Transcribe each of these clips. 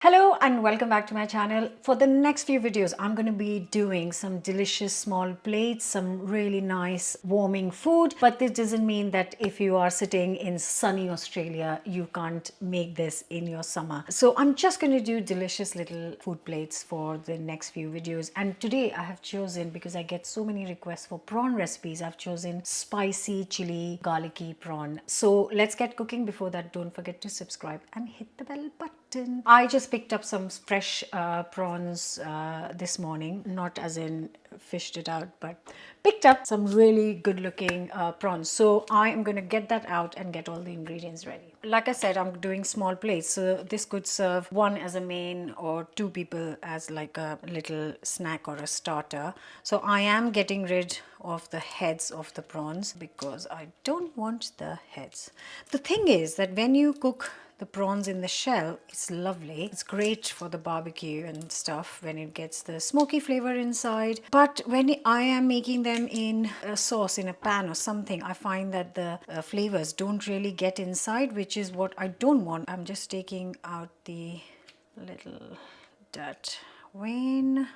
Hello and welcome back to my channel. For the next few videos, I'm going to be doing some delicious small plates, some really nice warming food. But this doesn't mean that if you are sitting in sunny Australia, you can't make this in your summer. So I'm just going to do delicious little food plates for the next few videos. And today I have chosen, because I get so many requests for prawn recipes, I've chosen spicy chili garlicky prawn. So let's get cooking. Before that, don't forget to subscribe and hit the bell button. I just picked up some fresh prawns this morning, not as in fished it out, but picked up some really good looking prawns. So I am going to get that out and get all the ingredients ready. Like I said, I'm doing small plates, so this could serve one as a main or two people as like a little snack or a starter. So I am getting rid of the heads of the prawns because I don't want the heads. The thing is that when you cook the prawns in the shell, it's lovely. It's great for the barbecue and stuff when it gets the smoky flavor inside. But when I am making them in a sauce in a pan or something, I find that the flavors don't really get inside, which is what I don't want. I'm just taking out the little dirt vein.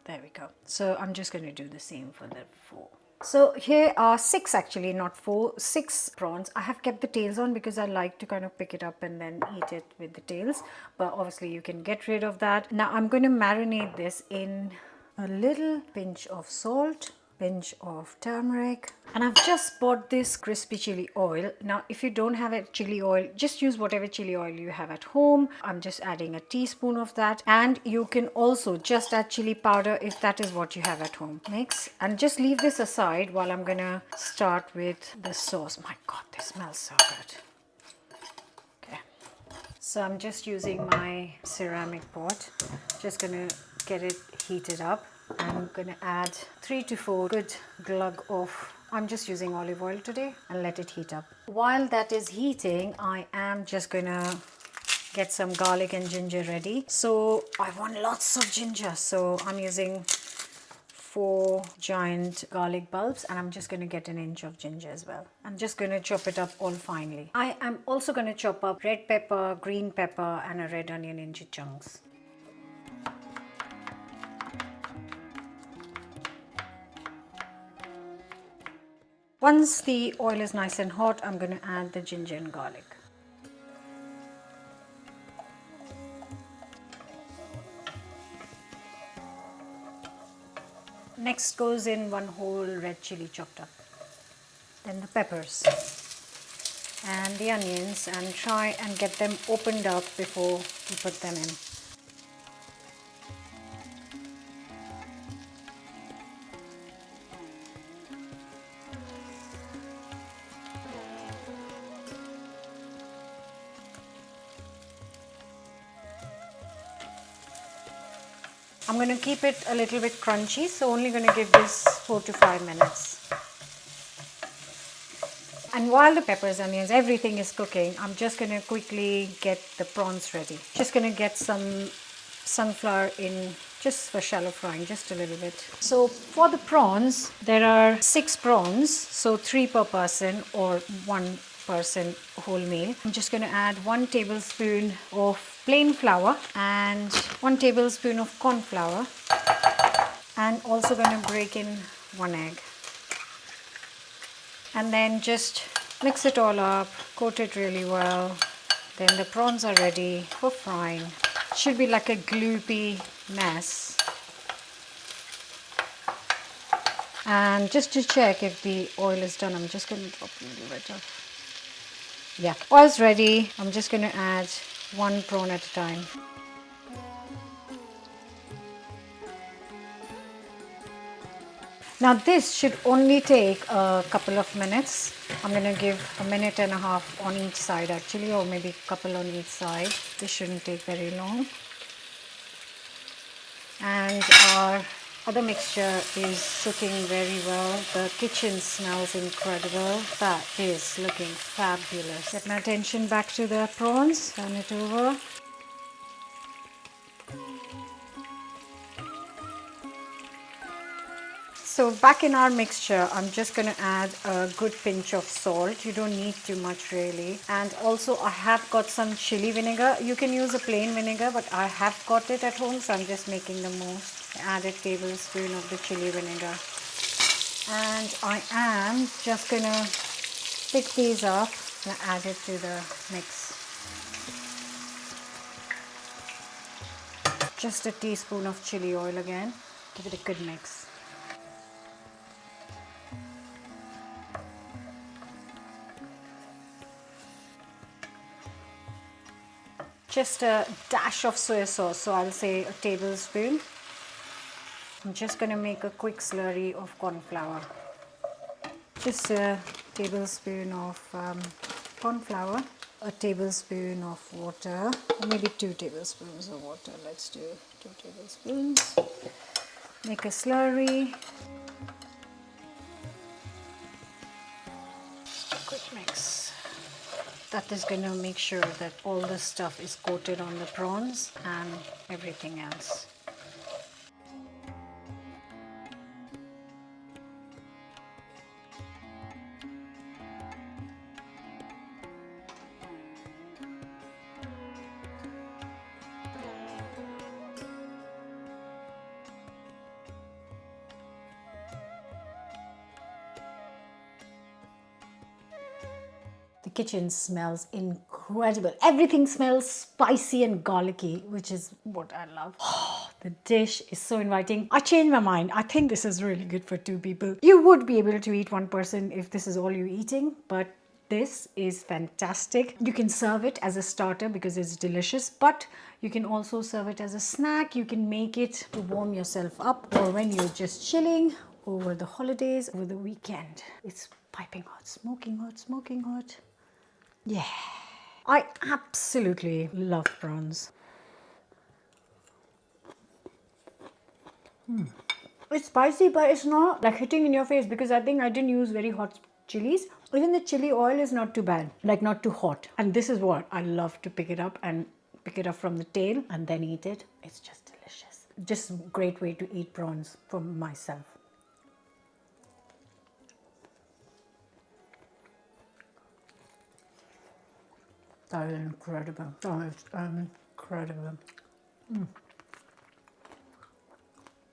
There we go. So I'm just going to do the same for the 4. So here are 6, actually, not 4, 6 prawns. I have kept the tails on because I like to kind of pick it up and then eat it with the tails. But obviously you can get rid of that. Now I'm going to marinate this in a little pinch of salt, pinch of turmeric, and I've just bought this crispy chili oil. Now if you don't have a chili oil, just use whatever chili oil you have at home. I'm just adding a teaspoon of that, and you can also just add chili powder if that is what you have at home. Mix and just leave this aside while I'm gonna start with the sauce. My god, this smells so good. Okay, so I'm just using my ceramic pot, just gonna get it heated up. I'm gonna add 3 to 4 good glug of, I'm just using olive oil today, and let it heat up. While that is heating, I am just gonna get some garlic and ginger ready. So I want lots of ginger, so I'm using 4 giant garlic bulbs, and I'm just going to get an inch of ginger as well. I'm just going to chop it up all finely. I am also going to chop up red pepper, green pepper, and a red onion into chunks. Once the oil is nice and hot, I'm going to add the ginger and garlic. Next goes in 1 whole red chili chopped up. Then the peppers and the onions, and try and get them opened up before you put them in. I'm going to keep it a little bit crunchy, so only going to give this 4 to 5 minutes. And while the peppers, onions, everything is cooking, I'm just going to quickly get the prawns ready. Just going to get some sunflower in just for shallow frying, just a little bit. So for the prawns, there are 6 prawns, so 3 per person or 1 person whole meal. I'm just going to add 1 tablespoon of plain flour and 1 tablespoon of corn flour, and also going to break in 1 egg. And then just mix it all up, coat it really well. Then the prawns are ready for frying. Should be like a gloopy mess. And just to check if the oil is done, I'm just going to drop a little bit of, yeah, oil's ready. I'm just going to add 1 prawn at a time. Now this should only take a couple of minutes. I'm going to give 1.5 minutes on each side actually, or maybe a couple on each side. This shouldn't take very long. And our other mixture is cooking very well. The kitchen smells incredible. That is looking fabulous. Get my attention back to the prawns, turn it over. So back in our mixture, I'm just going to add a good pinch of salt. You don't need too much really. And also I have got some chili vinegar. You can use a plain vinegar, but I have got it at home, so I'm just making the most. I add a tablespoon of the chili vinegar. And I am just going to pick these up and add it to the mix. Just a teaspoon of chili oil again. Give it a good mix. Just a dash of soy sauce, so I'll say a tablespoon. I'm just going to make a quick slurry of corn flour. Just a tablespoon of corn flour, a tablespoon of water, or maybe 2 tablespoons of water. Let's do 2 tablespoons. Make a slurry. Quick mix. That is going to make sure that all the stuff is coated on the prawns and everything else. The kitchen smells incredible. Everything smells spicy and garlicky, which is what I love. Oh, the dish is so inviting. I changed my mind. I think this is really good for 2 people. You would be able to eat 1 person if this is all you're eating, but this is fantastic. You can serve it as a starter because it's delicious, but you can also serve it as a snack. You can make it to warm yourself up, or when you're just chilling over the holidays, over the weekend. It's piping hot, smoking hot, smoking hot. Yeah, I absolutely love prawns. It's spicy, but it's not like hitting in your face because I think I didn't use very hot chilies. Even the chili oil is not too bad, like not too hot. And this is what I love to pick it up and pick it up from the tail and then eat it. It's just delicious. Just a great way to eat prawns for myself. That is incredible. That is incredible.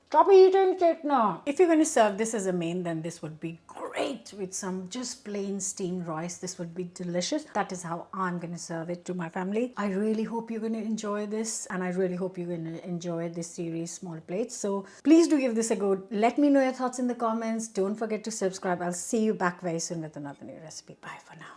Stop eating, Chetna. If you're going to serve this as a main, then this would be great with some just plain steamed rice. This would be delicious. That is how I'm going to serve it to my family. I really hope you're going to enjoy this, and I really hope you're going to enjoy this series, Small Plates. So please do give this a go. Let me know your thoughts in the comments. Don't forget to subscribe. I'll see you back very soon with another new recipe. Bye for now.